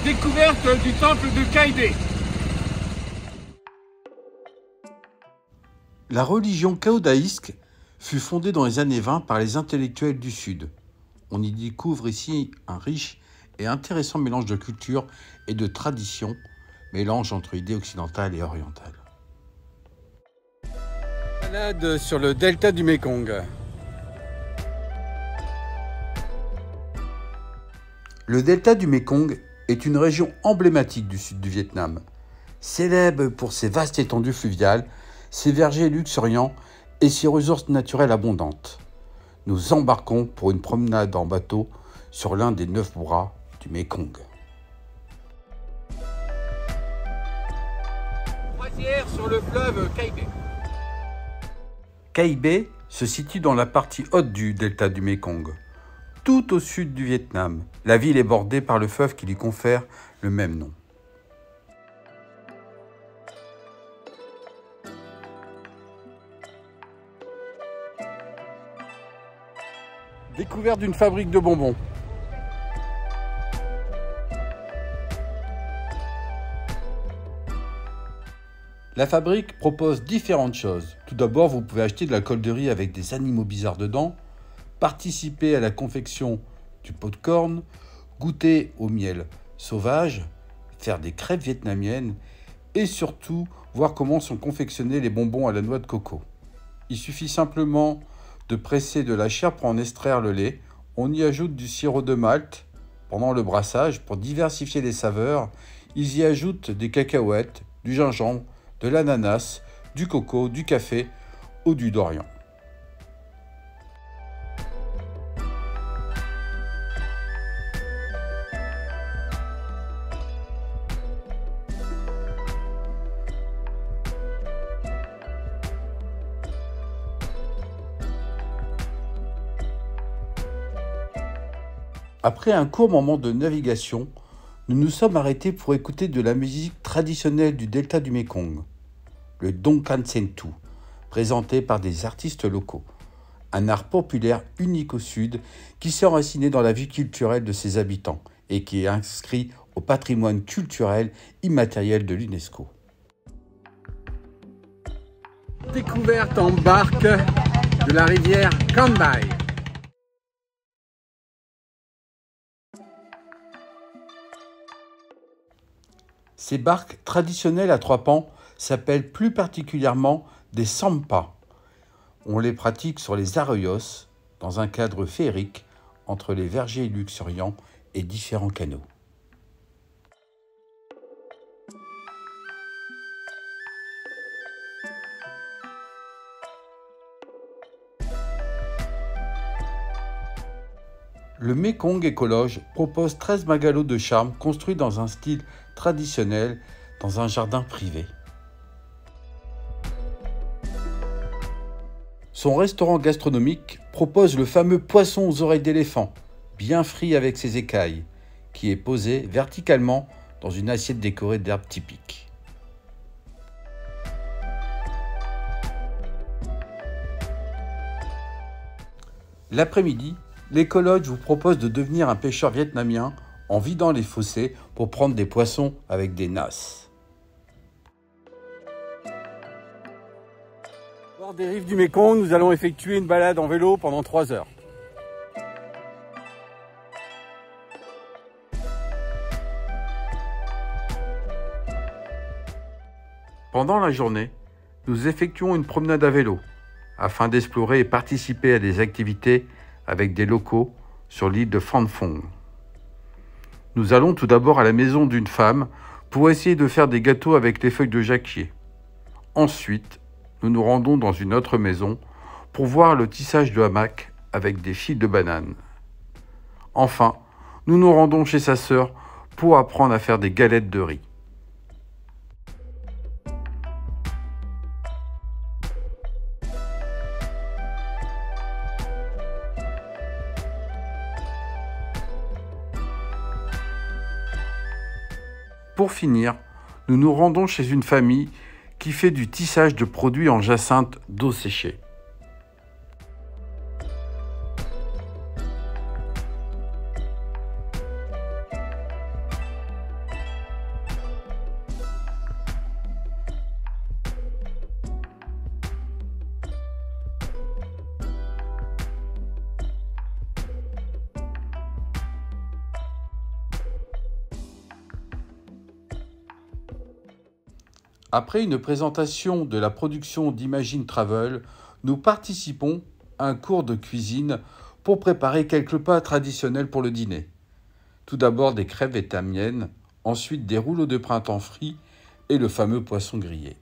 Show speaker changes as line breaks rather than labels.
Découverte du temple de Kaïbé.
La religion caodaïsque fut fondée dans les années 20 par les intellectuels du Sud. On y découvre ici un riche et intéressant mélange de culture et de traditions, mélange entre idées occidentales et orientales. Balade sur le delta du Mékong. Le delta du Mékong est une région emblématique du sud du Vietnam, célèbre pour ses vastes étendues fluviales, ses vergers luxuriants et ses ressources naturelles abondantes. Nous embarquons pour une promenade en bateau sur l'un des 9 bras du Mékong.
Croisière sur le fleuve Kaïbé.
Kaïbé se situe dans la partie haute du delta du Mékong, tout au sud du Vietnam. La ville est bordée par le fleuve qui lui confère le même nom. Découverte d'une fabrique de bonbons. La fabrique propose différentes choses. Tout d'abord, vous pouvez acheter de la colle de riz avec des animaux bizarres dedans, participer à la confection du popcorn, goûter au miel sauvage, faire des crêpes vietnamiennes et surtout voir comment sont confectionnés les bonbons à la noix de coco. Il suffit simplement de presser de la chair pour en extraire le lait. On y ajoute du sirop de malt pendant le brassage pour diversifier les saveurs. Ils y ajoutent des cacahuètes, du gingembre, de l'ananas, du coco, du café ou du dorian. Après un court moment de navigation, nous nous sommes arrêtés pour écouter de la musique traditionnelle du delta du Mékong, le Dong Can Sen Tu, présenté par des artistes locaux, un art populaire unique au Sud qui s'est enraciné dans la vie culturelle de ses habitants et qui est inscrit au patrimoine culturel immatériel de l'UNESCO.
Découverte en barque de la rivière Cam Bai.
Ces barques traditionnelles à 3 pans s'appellent plus particulièrement des sampas. On les pratique sur les arroyos dans un cadre féerique entre les vergers luxuriants et différents canaux. Le Mékong Écologe propose 13 bungalows de charme construits dans un style traditionnel dans un jardin privé. Son restaurant gastronomique propose le fameux poisson aux oreilles d'éléphant, bien frit avec ses écailles, qui est posé verticalement dans une assiette décorée d'herbes typiques. L'après-midi, l'Écologe vous propose de devenir un pêcheur vietnamien en vidant les fossés pour prendre des poissons avec des nasses. Au bord des rives du Mékong, nous allons effectuer une balade en vélo pendant 3 heures. Pendant la journée, nous effectuons une promenade à vélo afin d'explorer et participer à des activités avec des locaux sur l'île de Phan Phong. Nous allons tout d'abord à la maison d'une femme pour essayer de faire des gâteaux avec les feuilles de jacquier. Ensuite, nous nous rendons dans une autre maison pour voir le tissage de hamac avec des fils de banane. Enfin, nous nous rendons chez sa sœur pour apprendre à faire des galettes de riz. Pour finir, nous nous rendons chez une famille qui fait du tissage de produits en jacinthe d'eau séchée. Après une présentation de la production d'Imagine Travel, nous participons à un cours de cuisine pour préparer quelques plats traditionnels pour le dîner. Tout d'abord des crêpes vietnamiennes, ensuite des rouleaux de printemps frits et le fameux poisson grillé.